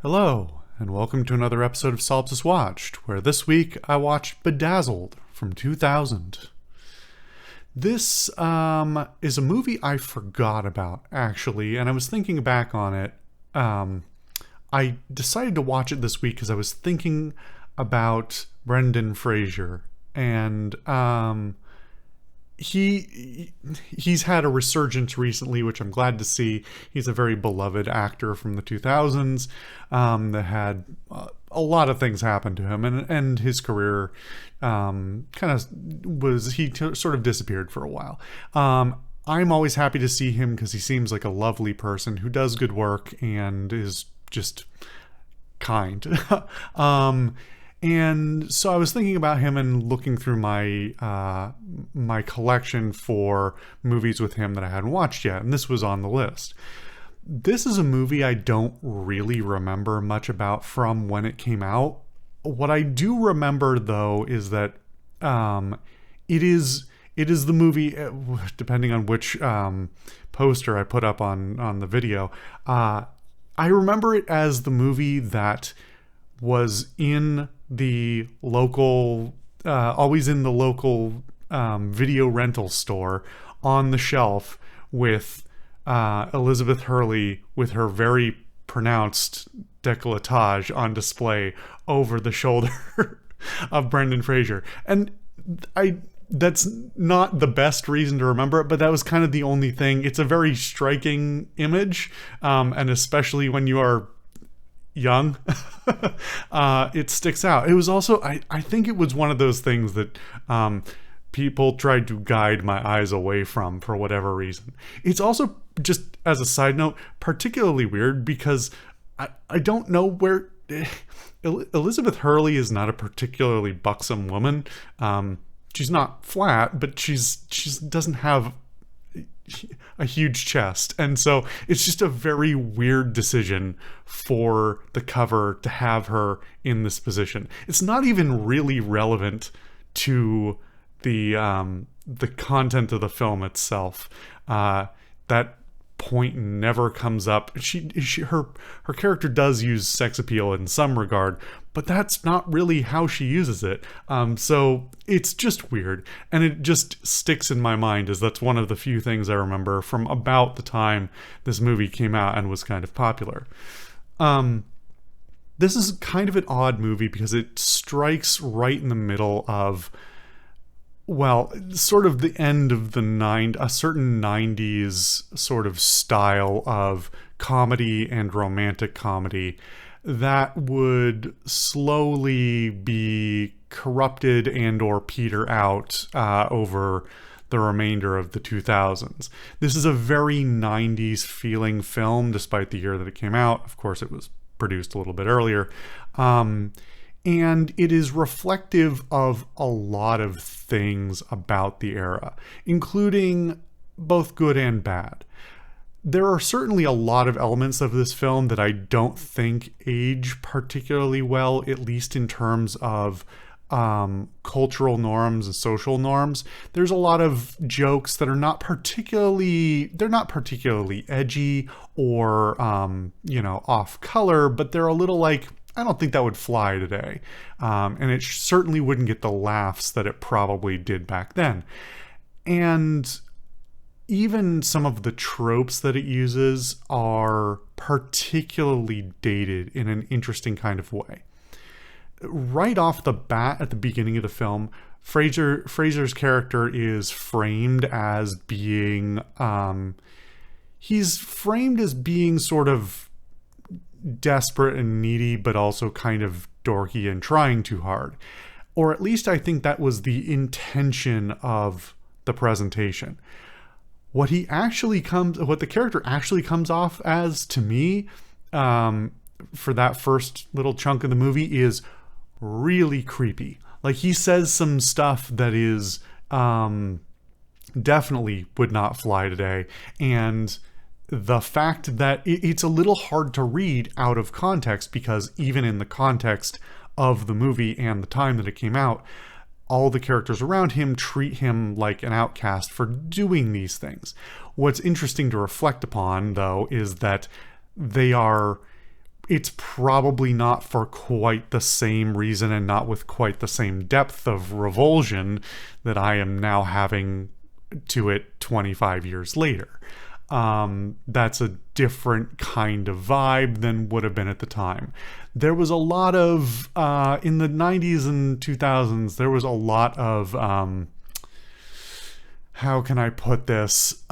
Hello, and welcome to another episode of Solipsist Watched, where this week I watched Bedazzled from 2000. This is a movie I forgot about, actually, and I was thinking back on it. I decided to watch it this week because I was thinking about Brendan Fraser, and he's had a resurgence recently, which I'm glad to see. He's a very beloved actor from the 2000s that had a lot of things happen to him, and his career sort of disappeared for a while. I'm always happy to see him because he seems like a lovely person who does good work and is just kind. And so I was thinking about him and looking through my collection for movies with him that I hadn't watched yet, and this was on the list. This is a movie I don't really remember much about from when it came out. What I do remember, though, is that it is the movie, depending on which poster I put up on the video. I remember it as the movie that was in the local, always in the local video rental store on the shelf with Elizabeth Hurley with her very pronounced décolletage on display over the shoulder of Brendan Fraser. And that's not the best reason to remember it, but that was kind of the only thing. It's a very striking image, and especially when you are young, it sticks out. It was also, I think it was one of those things that people tried to guide my eyes away from for whatever reason. It's also, just as a side note, particularly weird because I don't know where Elizabeth Hurley is not a particularly buxom woman. She's not flat, but she doesn't have a huge chest, and so it's just a very weird decision for the cover to have her in this position. It's not even really relevant to the content of the film itself. That point never comes up. Her character does use sex appeal in some regard, but that's not really how she uses it. So it's just weird, and it just sticks in my mind as that's one of the few things I remember from about the time this movie came out and was kind of popular. This is kind of an odd movie because it strikes right in the middle of, well, sort of the end of a certain 90s sort of style of comedy and romantic comedy that would slowly be corrupted and or peter out over the remainder of the 2000s. This is a very 90s feeling film, despite the year that it came out. Of course, it was produced a little bit earlier. And it is reflective of a lot of things about the era, including both good and bad. There are certainly a lot of elements of this film that I don't think age particularly well, at least in terms of cultural norms and social norms. There's a lot of jokes that are not particularly edgy or, off color, but they're a little like, I don't think that would fly today. And it certainly wouldn't get the laughs that it probably did back then. And even some of the tropes that it uses are particularly dated in an interesting kind of way. Right off the bat, at the beginning of the film, Fraser's character is framed as being, he's framed as being sort of desperate and needy, but also kind of dorky and trying too hard. Or at least I think that was the intention of the presentation. What the character actually comes off as, to me, for that first little chunk of the movie, is really creepy. Like, he says some stuff that is definitely would not fly today, and the fact that it's a little hard to read out of context, because even in the context of the movie and the time that it came out, all the characters around him treat him like an outcast for doing these things. What's interesting to reflect upon, though, is that they are it's probably not for quite the same reason and not with quite the same depth of revulsion that I am now having to it 25 years later. That's a different kind of vibe than would have been at the time. There was a lot of, in the 90s and 2000s, there was a lot of, how can I put this?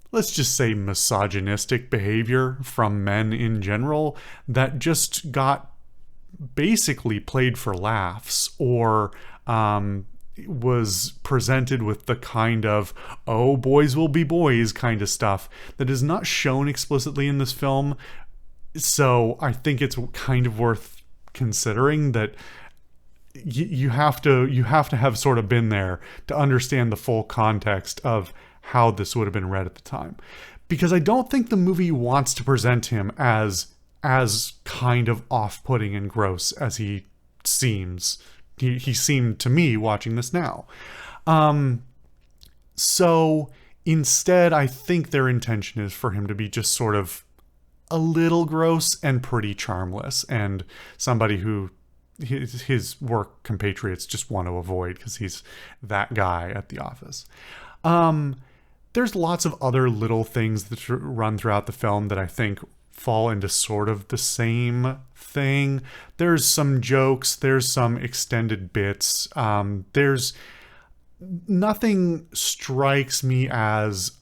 Let's just say misogynistic behavior from men in general that just got basically played for laughs, or was presented with the kind of, oh, boys will be boys kind of stuff that is not shown explicitly in this film. So I think it's kind of worth considering that you have to have sort of been there to understand the full context of how this would have been read at the time. Because I don't think the movie wants to present him as kind of off-putting and gross as he seems. He seemed to me watching this now. So instead, I think their intention is for him to be just sort of a little gross and pretty charmless, and somebody who his work compatriots just want to avoid because he's that guy at the office. There's lots of other little things that run throughout the film that I think fall into sort of the same thing. There's some jokes, there's some extended bits. There's nothing strikes me as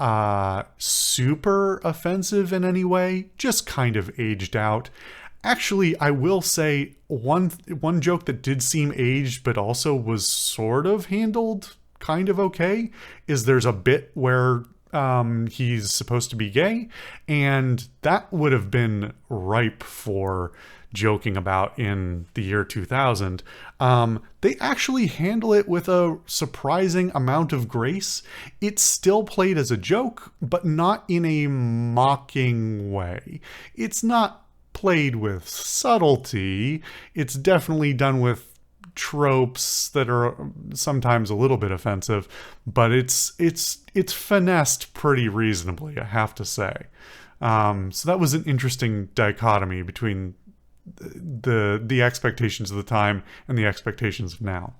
super offensive in any way, just kind of aged out. Actually, I will say one joke that did seem aged but also was sort of handled kind of okay is there's a bit where he's supposed to be gay, and that would have been ripe for joking about in the year 2000. They actually handle it with a surprising amount of grace. It's still played as a joke, but not in a mocking way. It's not played with subtlety. It's definitely done with tropes that are sometimes a little bit offensive, but it's finessed pretty reasonably, I have to say. So that was an interesting dichotomy between the expectations of the time and the expectations of now.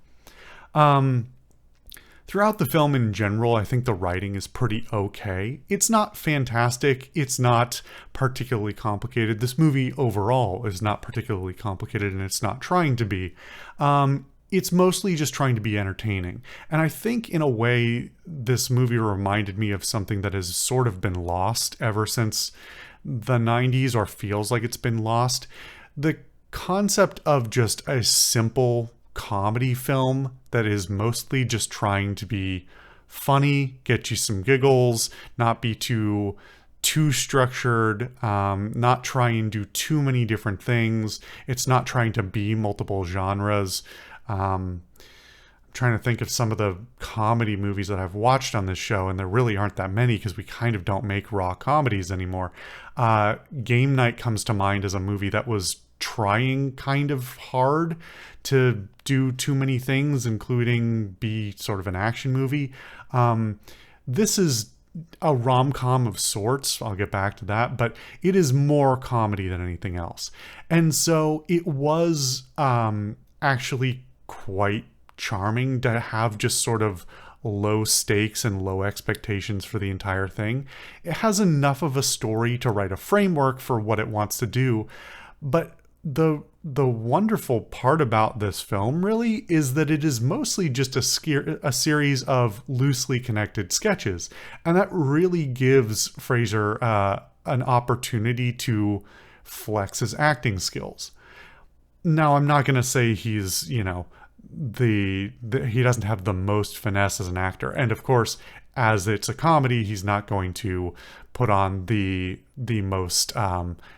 Throughout the film in general, I think the writing is pretty okay. It's not fantastic. It's not particularly complicated. This movie overall is not particularly complicated, and it's not trying to be. It's mostly just trying to be entertaining. And I think in a way, this movie reminded me of something that has sort of been lost ever since the 90s, or feels like it's been lost. The concept of just a simple comedy film that is mostly just trying to be funny, get you some giggles, not be too structured, not try and do too many different things. It's not trying to be multiple genres. I'm trying to think of some of the comedy movies that I've watched on this show, and there really aren't that many because we kind of don't make raw comedies anymore. Game Night comes to mind as a movie that was trying kind of hard to do too many things, including be sort of an action movie. This is a rom-com of sorts. I'll get back to that, but it is more comedy than anything else. And so it was actually quite charming to have just sort of low stakes and low expectations for the entire thing. It has enough of a story to write a framework for what it wants to do, but the wonderful part about this film really is that it is mostly just a series of loosely connected sketches, and that really gives Fraser an opportunity to flex his acting skills. Now, I'm not going to say he's, he doesn't have the most finesse as an actor, and of course, as it's a comedy, he's not going to put on the most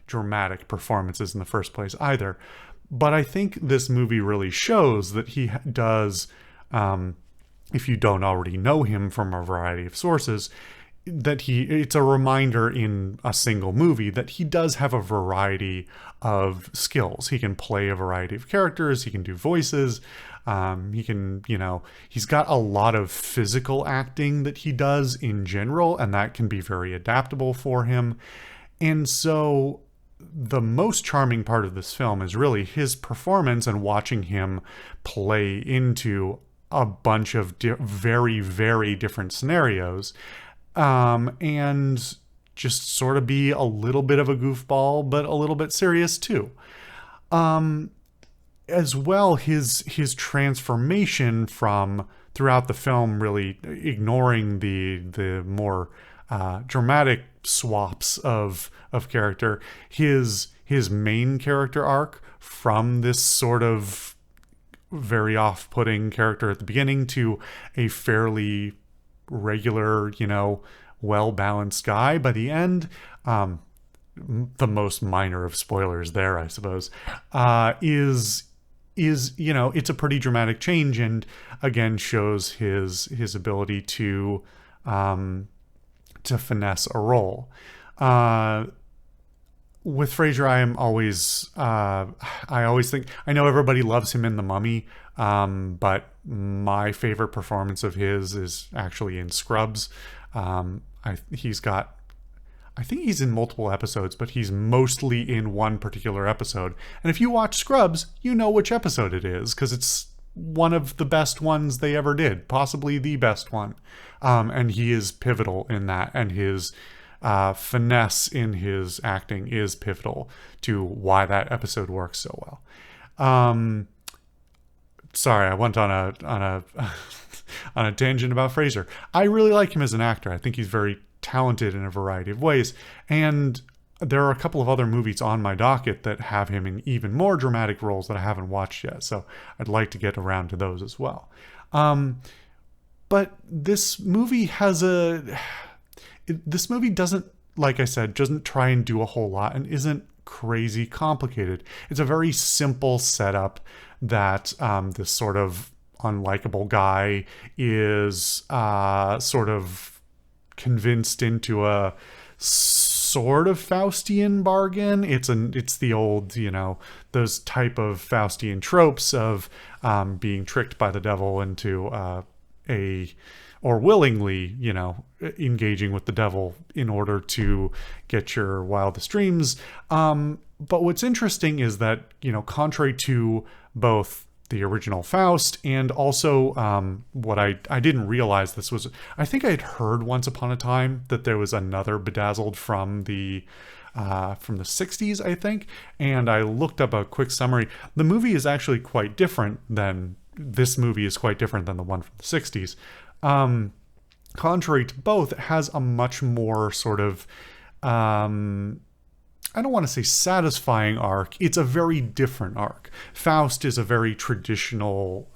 dramatic performances in the first place either. But I think this movie really shows that he does, if you don't already know him from a variety of sources, that it's a reminder in a single movie that he does have a variety of skills. He can play a variety of characters, he can do voices, he can, he's got a lot of physical acting that he does in general, and that can be very adaptable for him. And so the most charming part of this film is really his performance and watching him play into a bunch of very, very different scenarios, and just sort of be a little bit of a goofball, but a little bit serious too. As well, his transformation from throughout the film, really ignoring the more dramatic swaps of character, his main character arc from this sort of very off-putting character at the beginning to a fairly regular, well-balanced guy by the end. The most minor of spoilers there, I suppose, is it's a pretty dramatic change, and again shows his ability to finesse a role. With Fraser, I always think, I know everybody loves him in The Mummy, but my favorite performance of his is actually in Scrubs. I think he's in multiple episodes, but he's mostly in one particular episode. And if you watch Scrubs, you know which episode it is, because it's one of the best ones they ever did, possibly the best one. And he is pivotal in that, and his finesse in his acting is pivotal to why that episode works so well. Sorry, I went on a on a tangent about Fraser. I really like him as an actor. I think he's very talented in a variety of ways, and there are a couple of other movies on my docket that have him in even more dramatic roles that I haven't watched yet, so I'd like to get around to those as well. But this movie doesn't, like I said, doesn't try and do a whole lot and isn't crazy complicated. It's a very simple setup that this sort of unlikable guy is sort of convinced into a sort of Faustian bargain. It's the old, those type of Faustian tropes of being tricked by the devil into or willingly, engaging with the devil in order to get your wildest dreams. But what's interesting is that, contrary to both the original Faust and also what I didn't realize this was, I think I had heard once upon a time that there was another Bedazzled from the 60s, I think, and I looked up a quick summary. The movie is actually quite different than this movie is quite different than the one from the 60s. Contrary to both, it has a much more sort of I don't want to say satisfying arc. It's a very different arc. Faust is a very traditional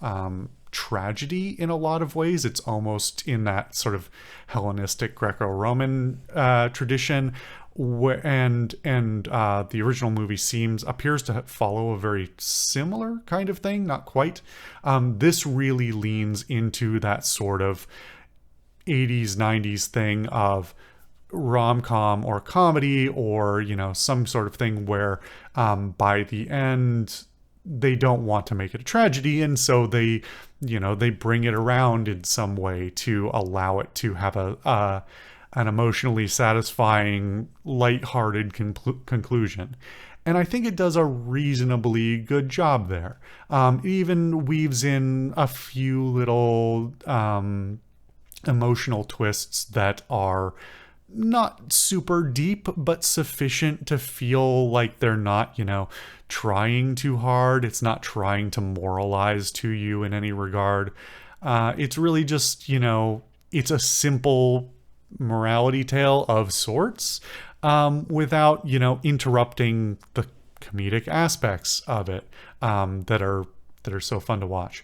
tragedy in a lot of ways. It's almost in that sort of Hellenistic Greco-Roman tradition, and the original movie appears to follow a very similar kind of thing. Not quite. This really leans into that sort of 80s, 90s thing of rom-com or comedy, or some sort of thing where by the end they don't want to make it a tragedy, and so they bring it around in some way to allow it to have an emotionally satisfying, lighthearted conclusion. And I think it does a reasonably good job there. It even weaves in a few little emotional twists that are not super deep, but sufficient to feel like they're not, trying too hard. It's not trying to moralize to you in any regard. It's really just, it's a simple morality tale of sorts, without, interrupting the comedic aspects of it, that are so fun to watch.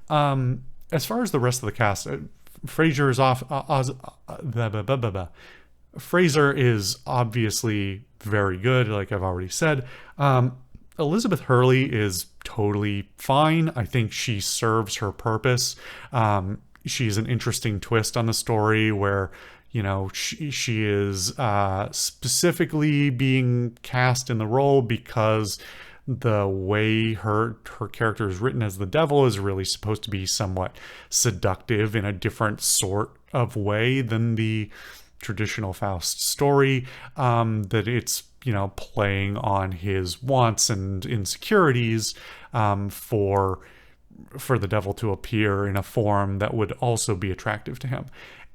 As far as the rest of the cast, Fraser is Fraser is obviously very good, like I've already said. Elizabeth Hurley is totally fine. I think she serves her purpose. She's an interesting twist on the story where, she is specifically being cast in the role because the way her character is written as the devil is really supposed to be somewhat seductive in a different sort of way than the traditional Faust story, that it's, playing on his wants and insecurities, for the devil to appear in a form that would also be attractive to him.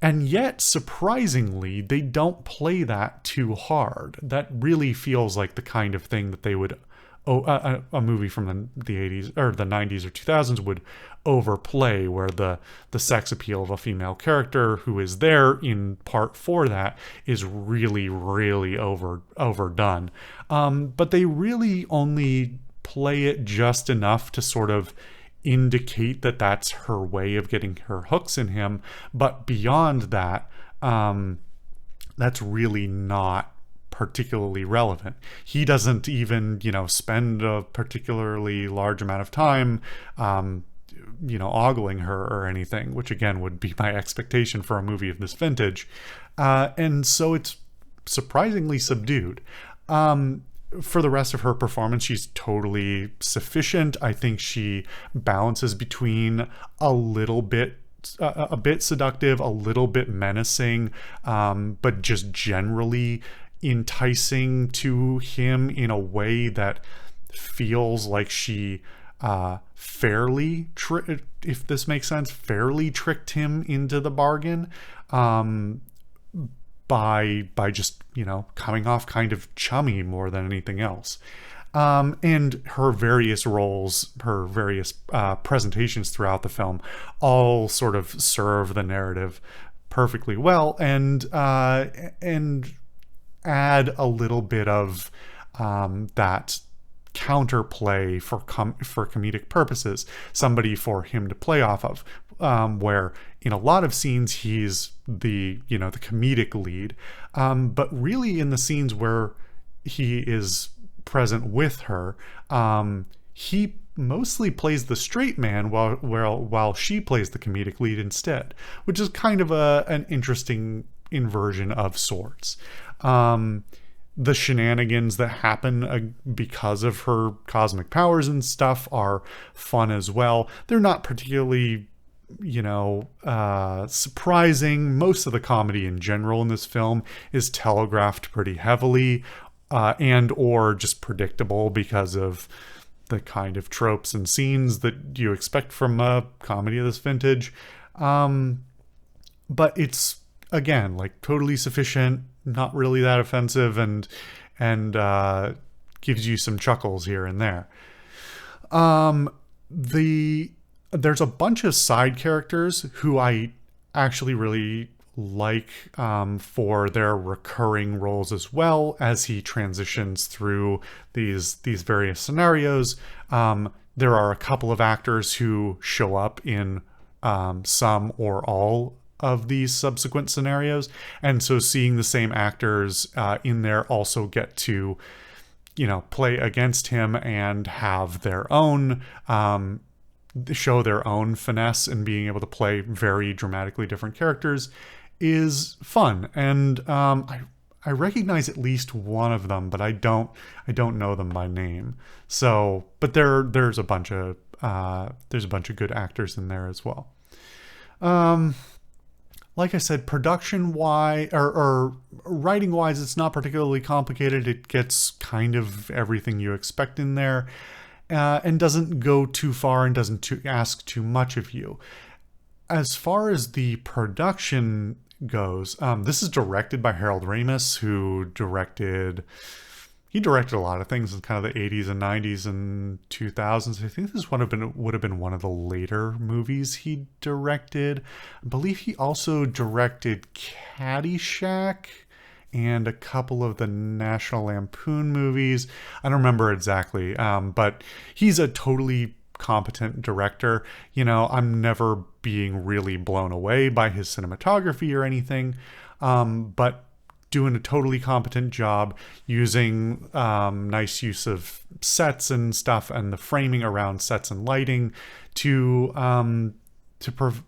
And yet, surprisingly, they don't play that too hard. That really feels like the kind of thing that they would, a movie from the 80s or the 90s or 2000s would overplay, where the sex appeal of a female character who is there in part for that is really, really overdone. But they really only play it just enough to sort of indicate that that's her way of getting her hooks in him. But beyond that, that's really not particularly relevant. He doesn't even, spend a particularly large amount of time, ogling her or anything, which again would be my expectation for a movie of this vintage. And so it's surprisingly subdued. For the rest of her performance, she's totally sufficient. I think she balances between a bit seductive, a little bit menacing, but just generally enticing to him in a way that feels like she if this makes sense, fairly tricked him into the bargain. By just, coming off kind of chummy more than anything else. And her various roles, her various presentations throughout the film all sort of serve the narrative perfectly well, and add a little bit of that counterplay for comedic purposes, somebody for him to play off of, where in a lot of scenes he's the comedic lead, but really in the scenes where he is present with her, he mostly plays the straight man while she plays the comedic lead instead, which is kind of an interesting inversion of sorts. The shenanigans that happen because of her cosmic powers and stuff are fun as well. They're not particularly, surprising. Most of the comedy in general in this film is telegraphed pretty heavily, and or just predictable because of the kind of tropes and scenes that you expect from a comedy of this vintage. But it's, again, like totally sufficient, not really that offensive, and gives you some chuckles here and there. There's a bunch of side characters who I actually really like, for their recurring roles as well as he transitions through these various scenarios. There are a couple of actors who show up in some or all of these subsequent scenarios, and so seeing the same actors in there also get to play against him and have their own show their own finesse in being able to play very dramatically different characters is fun. And I recognize at least one of them, but I don't know them by name. So, but there's a bunch of good actors in there as well. Like I said, production-wise or writing-wise, it's not particularly complicated. It gets kind of everything you expect in there, and doesn't go too far and doesn't ask too much of you. As far as the production goes, this is directed by Harold Ramis, who directed a lot of things in kind of the 80s and 90s and 2000s. I think this would have been one of the later movies he directed. I believe he also directed Caddyshack and a couple of the National Lampoon movies. I don't remember exactly, but he's a totally competent director. I'm never being really blown away by his cinematography or anything, but doing a totally competent job using nice use of sets and stuff and the framing around sets and lighting to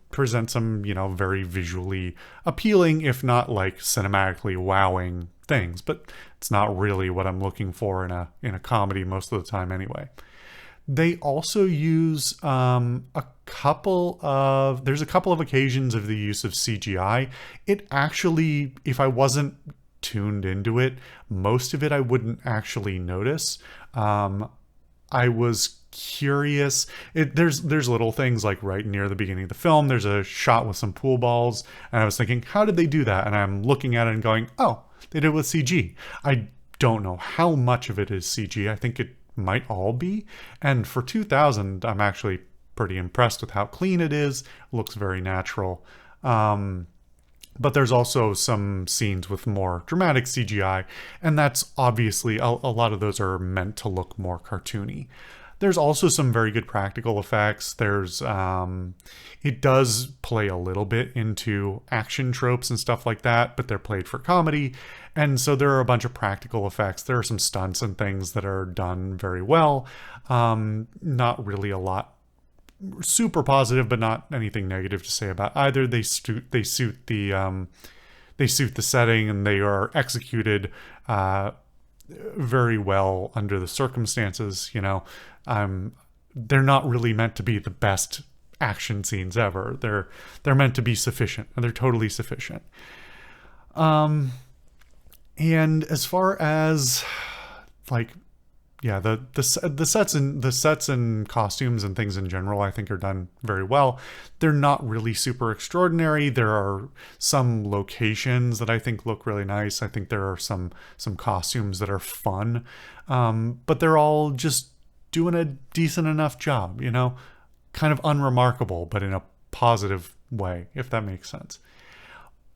present some, very visually appealing, if not like cinematically wowing things. But it's not really what I'm looking for in a comedy most of the time anyway. They also use there's a couple of occasions of the use of CGI. It actually, if I wasn't tuned into it, most of it I wouldn't actually notice. I was curious. There's little things like right near the beginning of the film, there's a shot with some pool balls, and I was thinking, how did they do that? And I'm looking at it and going, oh, they did it with CG. I don't know how much of it is CG. I think it might all be. And for 2000, I'm actually pretty impressed with how clean it is. It looks very natural. But there's also some scenes with more dramatic CGI, and that's obviously, a lot of those are meant to look more cartoony. There's also some very good practical effects. It does play a little bit into action tropes and stuff like that, but they're played for comedy. And so there are a bunch of practical effects. There are some stunts and things that are done very well. Not really a lot super positive, but not anything negative to say about either. They suit the setting, and they are executed very well under the circumstances. They're not really meant to be the best action scenes ever. They're meant to be sufficient, and they're totally sufficient. And as far as like, yeah, the sets and costumes and things in general, I think, are done very well. They're not really super extraordinary. There are some locations that I think look really nice. I think there are some costumes that are fun, but they're all just doing a decent enough job. Kind of unremarkable, but in a positive way, if that makes sense.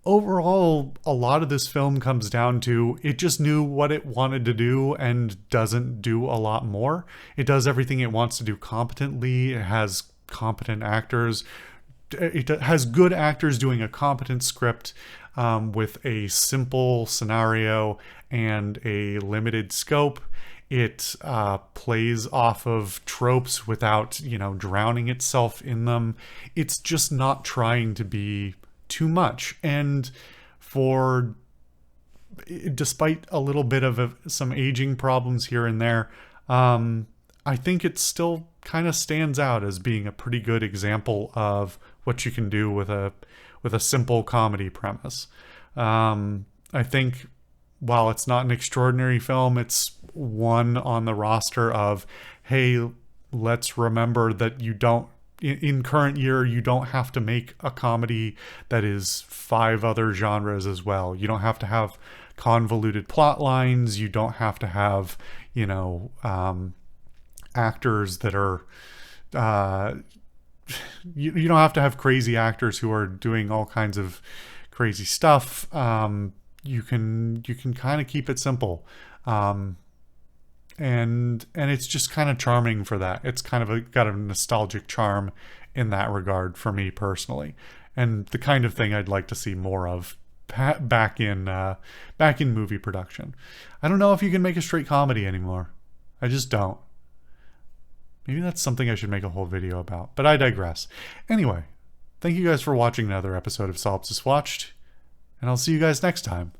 Overall, a lot of this film comes down to it just knew what it wanted to do and doesn't do a lot more. It does everything it wants to do competently. It has competent actors. It has good actors doing a competent script with a simple scenario and a limited scope. It plays off of tropes without, drowning itself in them. It's just not trying to be too much. And despite a little bit of some aging problems here and there, I think it still kind of stands out as being a pretty good example of what you can do with a simple comedy premise. I think while it's not an extraordinary film, it's one on the roster of, hey, let's remember that in current year, you don't have to make a comedy that is 5 other genres as well. You don't have to have convoluted plot lines. You don't have to have, actors that are, you don't have to have crazy actors who are doing all kinds of crazy stuff. You can kind of keep it simple. And it's just kind of charming for that. It's kind of got a nostalgic charm in that regard for me personally, and the kind of thing I'd like to see more of back in movie production. I don't know if you can make a straight comedy anymore. I just don't. Maybe that's something I should make a whole video about, but I digress. Anyway, thank you guys for watching another episode of Solipsist Watched, and I'll see you guys next time.